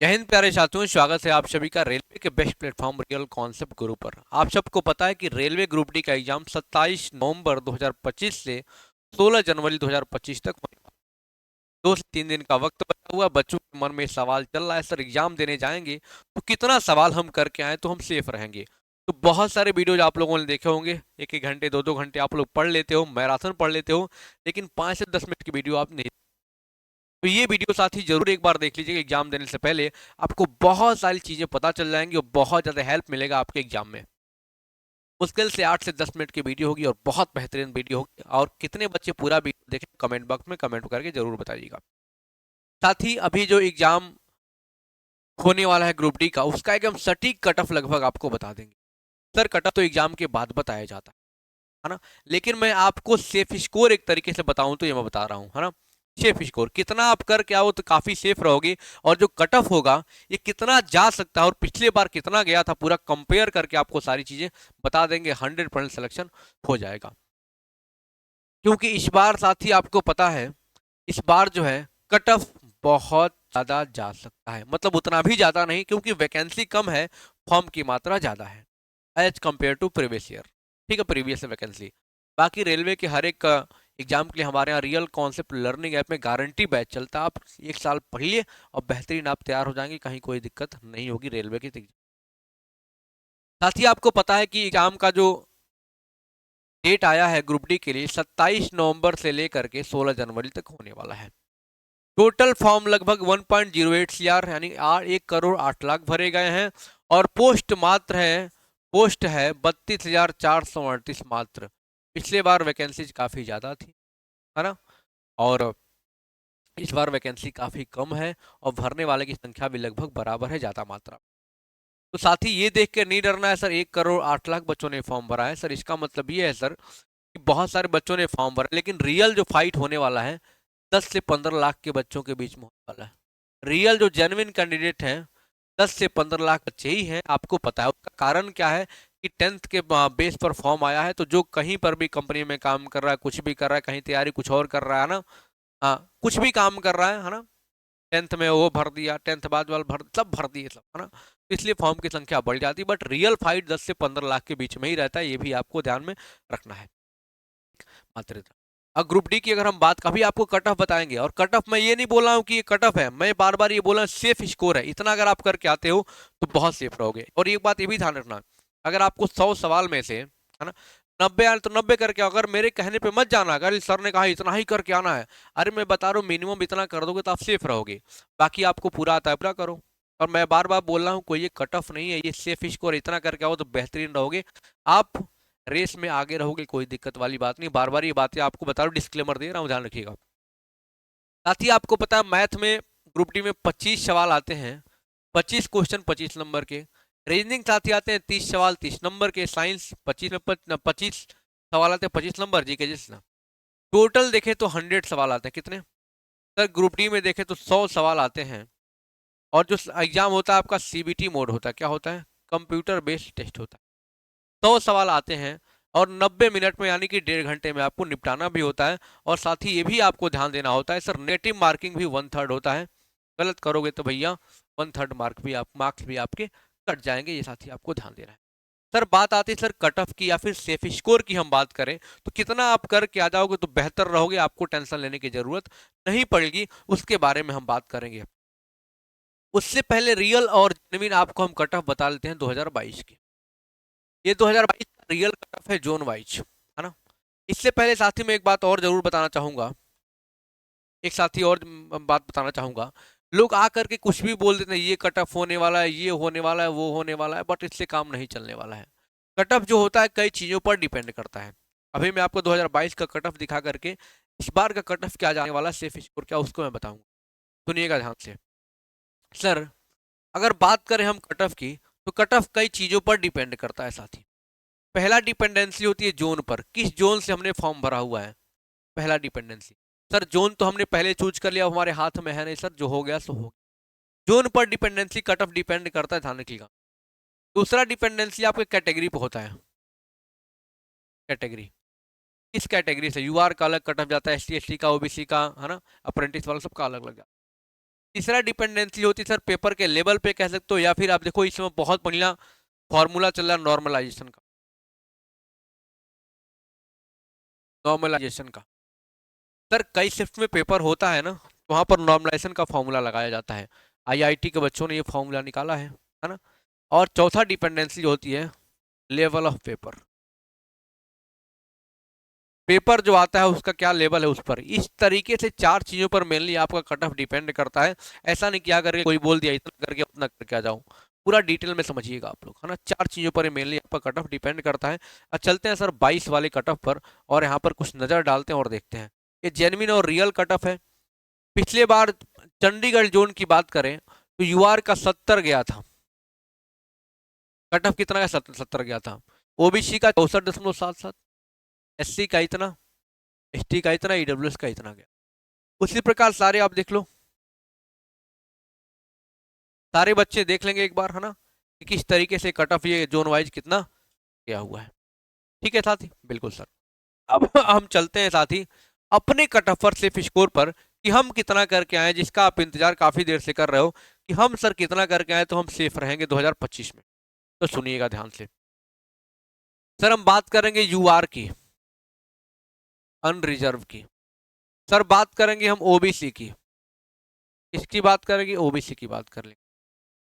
जय हिंद प्यारे साथियों, स्वागत है आप सभी का रेलवे के बेस्ट प्लेटफॉर्म रियल कॉन्सेप्ट गुरु पर। आप सबको पता है कि रेलवे ग्रुप डी का एग्जाम 27 नवंबर 2025 से 16 जनवरी 2025 तक होने वाला है। 2 से 3 दिन का वक्त बचा हुआ। बच्चों के मन में सवाल चल रहा है, सर एग्जाम देने जाएंगे तो कितना सवाल हम करके आए तो हम सेफ रहेंगे। तो बहुत सारे वीडियोज आप लोगों ने देखे होंगे, एक एक घंटे 2-2 घंटे आप लोग पढ़ लेते हो, मैराथन पढ़ लेते हो, लेकिन 5 से 10 मिनट की वीडियो आप नहीं। तो ये वीडियो साथी जरूर एक बार देख लीजिएगा, एग्जाम देने से पहले आपको बहुत सारी चीजें पता चल जाएंगी और बहुत ज्यादा हेल्प मिलेगा आपके एग्जाम में। मुश्किल से 8 से 10 मिनट की वीडियो होगी और बहुत बेहतरीन वीडियो होगी। और कितने बच्चे पूरा वीडियो देखें कमेंट बॉक्स में कमेंट करके जरूर बताइएगा। साथ ही अभी जो एग्जाम होने वाला है ग्रुप डी का, उसका एकदम सटीक कट ऑफ लगभग आपको बता देंगे। सर कट ऑफ तो एग्जाम के बाद बताया जाता है ना, लेकिन मैं आपको सेफ स्कोर एक तरीके से बताऊं तो ये मैं बता रहा हूं, है ना। सेफ स्कोर कितना आप करके आओ तो काफी सेफ रहोगे, और जो कट ऑफ होगा ये कितना जा सकता है और पिछले बार कितना गया था, पूरा कंपेयर करके आपको सारी चीजें बता देंगे। 100% सिलेक्शन हो जाएगा। क्योंकि इस बार साथी आपको पता है, इस बार जो है कट ऑफ बहुत ज्यादा जा सकता है, मतलब उतना भी ज्यादा नहीं क्योंकि वैकेंसी कम है, फॉर्म की मात्रा ज्यादा है as compare to previous year. ठीक है, प्रीवियस वैकेंसी। बाकी रेलवे के हर एक एग्जाम के लिए हमारे यहाँ रियल कॉन्सेप्ट लर्निंग ऐप में गारंटी बैच चलता है। आप एक साल पढ़िए और बेहतरीन आप तैयार हो जाएंगे, कहीं कोई दिक्कत नहीं होगी रेलवे की। साथ ही आपको पता है कि एग्जाम का जो डेट आया है ग्रुप डी के लिए, 27 नवंबर से लेकर के 16 जनवरी तक होने वाला है। टोटल फॉर्म लगभग 1.08 सीआर यानी 1 करोड़ 8 लाख भरे गए हैं। और पोस्ट मात्र है, पोस्ट है 32,438 मात्र। पिछले बार वैकेंसीज काफी ज्यादा थी, है ना। और इस बार वैकेंसी काफी कम है और भरने वाले की संख्या भी लगभग बराबर है, ज्यादा मात्रा। तो साथ ही ये देख के नहीं डरना है, सर 1 करोड़ 8 लाख बच्चों ने फॉर्म भरा है। सर इसका मतलब ये है सर कि बहुत सारे बच्चों ने फॉर्म भरा, लेकिन रियल जो फाइट होने वाला है 10 से 15 लाख के बच्चों के बीच में होने वाला है। रियल जो जेन्युइन कैंडिडेट हैं 10 से 15 लाख बच्चे ही हैं। आपको पता है उसका कारण क्या है कि 10th के बेस पर फॉर्म आया है। तो जो कहीं पर भी कंपनी में काम कर रहा है, कुछ भी कर रहा है, कहीं तैयारी कुछ और कर रहा है ना, हाँ कुछ भी काम कर रहा है ना, 10th में वो भर दिया, 10th बाद वाला भर, सब भर दिए सब, है ना। तो इसलिए फॉर्म की संख्या बढ़ जाती है, बट रियल फाइट 10 से 15 लाख के बीच में ही रहता है, ये भी आपको ध्यान में रखना है मात्र। अब ग्रुप डी की अगर हम बात, कभी आपको कट ऑफ बताएंगे, और कट ऑफ मैं ये नहीं बोल रहा हूँ कि ये कट ऑफ है, मैं बार बार ये बोल रहा हूँ सेफ स्कोर है। इतना अगर आप करके आते हो तो बहुत सेफ रहोगे। और एक बात ये भी ध्यान रखना, अगर आपको 100 सवाल में से, है ना, 90 आए तो 90 करके आओ। अगर मेरे कहने पे मत जाना, अगर सर ने कहा इतना ही करके आना है, अरे मैं बता रहा हूँ मिनिमम इतना कर दोगे तो आप सेफ रहोगे। बाकी आपको पूरा आता है पूरा करो। और मैं बार बार बोल रहा हूँ कोई ये कट ऑफ नहीं है, ये सेफ स्कोर, इतना करके आओ तो बेहतरीन रहोगे आप, रेस में आगे रहोगे, कोई दिक्कत वाली बात नहीं। बार बार ये बातें आपको बता रहा हूँ, डिस्क्लेमर दे रहा हूँ, ध्यान रखिएगा। साथ ही आपको पता है मैथ में ग्रुप डी में 25 सवाल आते हैं, 25 क्वेश्चन 25 नंबर के। रीजनिंग साथ ही आते हैं 30 सवाल 30 नंबर के। साइंस 25 सवाल आते हैं 25 नंबर। जी के जिस ना टोटल देखें तो 100 सवाल आते हैं। कितने सर? ग्रुप डी में देखें तो 100 सवाल आते हैं। और जो एग्जाम होता है आपका सीबीटी मोड होता है, क्या होता है? कंप्यूटर बेस्ड टेस्ट होता है। 100 सवाल आते हैं और 90 मिनट में यानी कि 1.5 घंटे में आपको निपटाना भी होता है। और साथ ही ये भी आपको ध्यान देना होता है सर, नेगेटिव मार्किंग भी 1/3 होता है। गलत करोगे तो भैया 1/3 मार्क्स भी आपके कट जाएंगे। ये साथ ही आपको ध्यान देना है। सर बात आती है सर कट ऑफ की या फिर सेफ स्कोर की हम बात करें तो कितना आप करके आ जाओगे तो बेहतर रहोगे, आपको टेंशन लेने की जरूरत नहीं पड़ेगी, उसके बारे में हम बात करेंगे। उससे पहले रियल और जेन्युइन आपको हम कट ऑफ बता लेते हैं 2022 की। ये 2022 का रियल कट ऑफ है जोन वाइज, है ना। इससे पहले साथी मैं एक बात और जरूर बताना चाहूंगा, एक साथी और बात बताना चाहूंगा। लोग आकर के कुछ भी बोल देते हैं, ये कट ऑफ होने वाला है, ये होने वाला है, वो होने वाला है, बट इससे काम नहीं चलने वाला है। कट ऑफ जो होता है कई चीजों पर डिपेंड करता है। अभी मैं आपको 2022 का कट ऑफ दिखा करके इस बार का कट ऑफ क्या जाने वाला है, सेफ स्कोर क्या, उसको मैं बताऊंगा। सुनिएगा ध्यान से। सर अगर बात करें हम कट ऑफ की, तो कट ऑफ कई चीजों पर डिपेंड करता है साथी। पहला डिपेंडेंसी होती है जोन पर, किस जोन से हमने फॉर्म भरा हुआ है, पहला डिपेंडेंसी। सर जोन तो हमने पहले चूज कर लिया, हमारे हाथ में है नहीं सर, जो हो गया सो हो गया। जोन पर डिपेंडेंसी कट ऑफ डिपेंड करता है, ध्यान रखिएगा। दूसरा डिपेंडेंसी आपके कैटेगरी पर होता है। कैटेगरी, किस कैटेगरी से, यूआर का अलग कट ऑफ जाता है, एस टी का, ओबीसी का, है ना, अप्रेंटिस वाला सबका अलग लग जाता है। तीसरा डिपेंडेंसी होती है सर पेपर के लेवल पे कह सकते हो, या फिर आप देखो इसमें बहुत बढ़िया फॉर्मूला चल रहा है नॉर्मलाइजेशन का। सर कई शिफ्ट में पेपर होता है ना, तो वहाँ पर नॉर्मलाइजेशन का फॉर्मूला लगाया जाता है। आईआईटी के बच्चों ने ये फॉर्मूला निकाला है ना। और चौथा डिपेंडेंसी होती है लेवल ऑफ पेपर। पेपर जो आता है उसका क्या लेवल है उस पर। इस तरीके से चार चीजों पर मेनली आपका कट ऑफ डिपेंड करता है। ऐसा नहीं किया करके कोई बोल दिया इतना करके उतना करके आ जाऊं, पूरा डिटेल में समझिएगा आप लोग, है ना। चार चीजों पर मेनली आपका कट ऑफ डिपेंड करता है। अब चलते हैं सर 22 वाले कट ऑफ पर, और यहाँ पर कुछ नजर डालते हैं और देखते हैं। ये जेन्युइन और रियल कट ऑफ है। पिछले बार चंडीगढ़ जोन की बात करें तो यूआर का 70 गया था। कट ऑफ कितना का 70 गया था। ओबीसी का 64.77, एससी का इतना, एसटी का इतना, ईडब्ल्यूएस का इतना गया। उसी प्रकार सारे आप देख लो, सारे बच्चे देख लेंगे एक बार, है ना, कि किस तरीके से कट ऑफ ये जोन वाइज कितना गया हुआ है। ठीक है साथी, बिल्कुल सर। अब हम चलते हैं साथी अपने कट ऑफ पर सिर्फ स्कोर पर, कि हम कितना करके आए, जिसका आप इंतजार काफी देर से कर रहे हो कि हम सर कितना करके आए तो हम सेफ रहेंगे 2025 में। तो सुनिएगा ध्यान से। सर हम बात करेंगे यूआर की, अनरिजर्व की। सर बात करेंगे हम ओबीसी की। किसकी बात करेंगे? ओबीसी की बात कर लेंगे।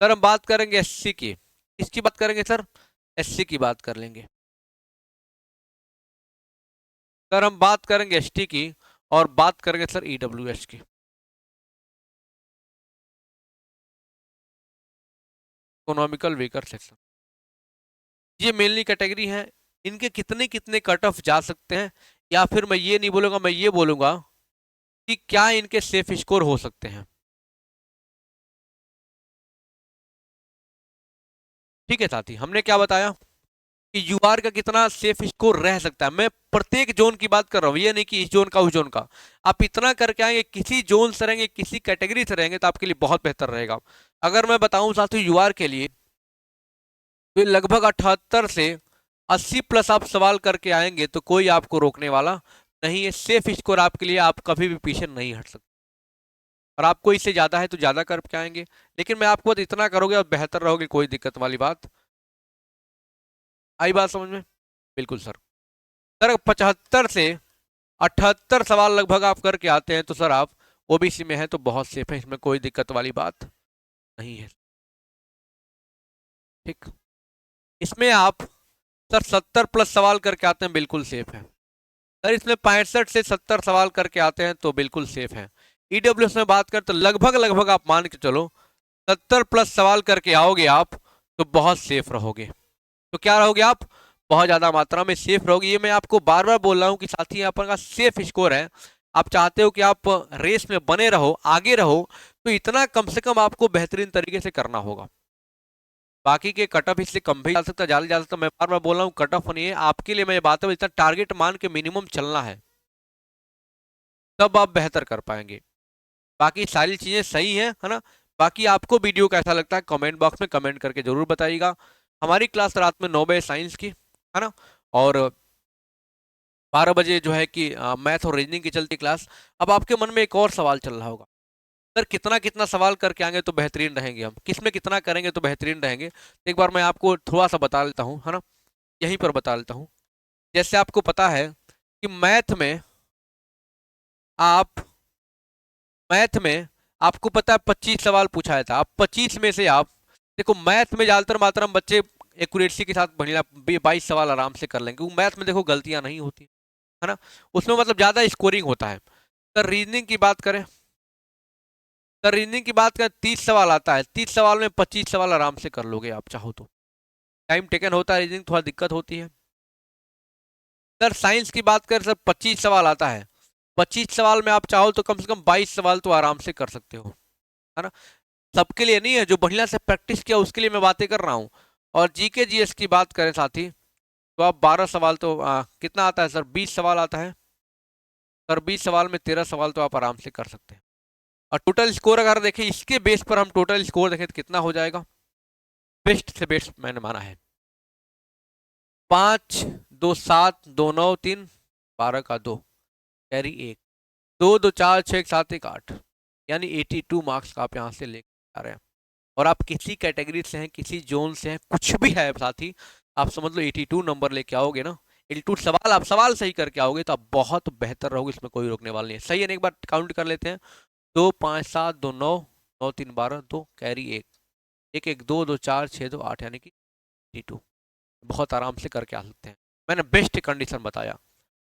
सर हम बात करेंगे एससी की। किसकी बात करेंगे सर? एससी की बात कर लेंगे। सर हम बात करेंगे एसटी की, और बात करेंगे सर ईडब्ल्यूएस की। इकोनॉमिकल वीकर सेक्शन, ये मेनली कैटेगरी है। इनके कितने कितने कट ऑफ जा सकते हैं, या फिर मैं ये नहीं बोलूंगा, मैं ये बोलूंगा कि क्या इनके सेफ स्कोर हो सकते हैं। ठीक है साथी, हमने क्या बताया कि यूआर का कितना सेफ स्कोर रह सकता है। मैं प्रत्येक जोन की बात कर रहा हूँ, ये नहीं कि इस जोन का उस जोन का। आप इतना करके आएंगे, किसी जोन से रहेंगे, किसी कैटेगरी से रहेंगे, तो आपके लिए बहुत बेहतर रहेगा। अगर मैं बताऊं साथियों यूआर के लिए, तो लगभग 78 से 80 प्लस आप सवाल करके आएंगे तो कोई आपको रोकने वाला नहीं है। सेफ स्कोर आपके लिए, आप कभी भी पीछे नहीं हट सकते। और आपको इससे ज्यादा है तो ज्यादा करके आएंगे, लेकिन मैं आपको इतना करोगे और बेहतर रहोगे, कोई दिक्कत वाली बात। आई बात समझ में? बिल्कुल सर। सर 75 से 78 सवाल लगभग आप करके आते हैं तो सर आप ओबीसी में हैं तो बहुत सेफ है, इसमें कोई दिक्कत वाली बात नहीं है। ठीक, इसमें आप सर 70 प्लस सवाल करके आते हैं, बिल्कुल सेफ है। सर इसमें 65 से 70 सवाल करके आते हैं तो बिल्कुल सेफ है। ईडब्ल्यूएस में बात करें तो लगभग लगभग आप मान के चलो 70 प्लस सवाल करके आओगे आप तो बहुत सेफ रहोगे। तो क्या रहोगे आप? बहुत ज्यादा मात्रा में सेफ रहोगे। ये मैं आपको बार बार बोल रहा हूँ कि साथी आपका सेफ स्कोर है। आप चाहते हो कि आप रेस में बने रहो, आगे रहो, तो इतना कम से कम आपको बेहतरीन तरीके से करना होगा। बाकी के कट ऑफ इससे कम भी जा सकता है, ज्यादा जा सकता है। मैं बार बार बोल रहा हूँ कट ऑफ नहीं है आपके लिए, मैं ये बात है इतना टारगेट मान के मिनिमम चलना है, तब आप बेहतर कर पाएंगे। बाकी सारी चीजें सही है ना। बाकी आपको वीडियो कैसा लगता है कमेंट बॉक्स में कमेंट करके जरूर बताइएगा। हमारी क्लास रात में 9 बजे साइंस की, है ना, और 12 बजे जो है कि मैथ और रीजनिंग की चलती क्लास। अब आपके मन में एक और सवाल चल रहा होगा, सर कितना कितना सवाल करके आएंगे तो बेहतरीन रहेंगे, हम किस में कितना करेंगे तो बेहतरीन रहेंगे। तो एक बार मैं आपको थोड़ा सा बता लेता हूँ, है ना, यहीं पर बता लेता हूँ। जैसे आपको पता है कि आप मैथ में आपको पता है 25 सवाल पूछा था। आप 25 में से आप देखो, मैथ में ज्यादातर मात्रा में बच्चे एक्यूरेसी के साथ बढ़िया 22 सवाल आराम से कर लेंगे। मैथ में देखो गलतियां नहीं होती, है ना, उसमें मतलब ज्यादा स्कोरिंग होता है। सर रीजनिंग की बात करें, सर रीजनिंग की बात करें 30 सवाल आता है, 30 सवाल में 25 सवाल आराम से कर लोगे आप चाहो तो। टाइम टेकन होता है, रीजनिंग थोड़ा दिक्कत होती है। सर साइंस की बात करें सर 25 सवाल आता है, 25 सवाल में आप चाहो तो कम से कम 22 सवाल तो आराम से कर सकते हो, है ना। सबके लिए नहीं है, जो बढ़िया से प्रैक्टिस किया उसके लिए मैं बातें कर रहा हूँ। और जीके जीएस की बात करें साथी, तो आप 12 सवाल तो कितना आता है सर? 20 सवाल आता है। सर 20 सवाल में 13 सवाल तो आप आराम से कर सकते हैं। और टोटल स्कोर अगर देखें, इसके बेस पर हम टोटल स्कोर देखें तो कितना हो जाएगा? बेस्ट से बेस्ट मैंने माना है 5, 2, 7, 2, 9, 3, 12 का 2, कैरी 1, 2, 2, 4, 6, 7, 1, 8, यानी 82 मार्क्स का आप यहाँ से लेकर आ रहे हैं। और आप किसी कैटेगरी से हैं, किसी जोन से हैं, कुछ भी है साथी, आप समझ लो 82 नंबर लेके आओगे ना, 82 सवाल आप सवाल सही करके आओगे तो आप बहुत बेहतर रहोगे, इसमें कोई रोकने वाला नहीं है। सही है ना? एक बार काउंट कर लेते हैं। 2 5 7 2 9, 9 3 12, 2 कैरी 1, 1 1 2 2 4 6 2 8, यानी कि 82 बहुत आराम से करके आ सकते हैं। मैंने बेस्ट कंडीशन बताया।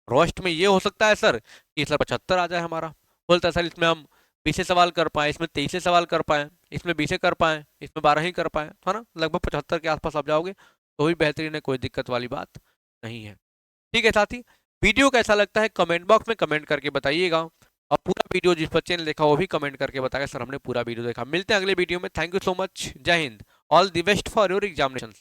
रोस्ट में ये हो सकता है सर कि सर 75 आ जाए हमारा, बोलता है सर इसमें हम 20 सवाल कर पाए, इसमें 23 सवाल कर पाए, इसमें 20 कर पाए, इसमें 12 ही कर पाए, है ना? लगभग 75 के आसपास आप जाओगे तो भी बेहतरीन है, कोई दिक्कत वाली बात नहीं है। ठीक है साथी, वीडियो कैसा लगता है कमेंट बॉक्स में कमेंट करके बताइएगा, और पूरा वीडियो जिस बच्चे ने देखा वो भी कमेंट करके बताएगा सर हमने पूरा वीडियो देखा। मिलते हैं अगले वीडियो में। Thank you so much. जय हिंद। All the best for your examination.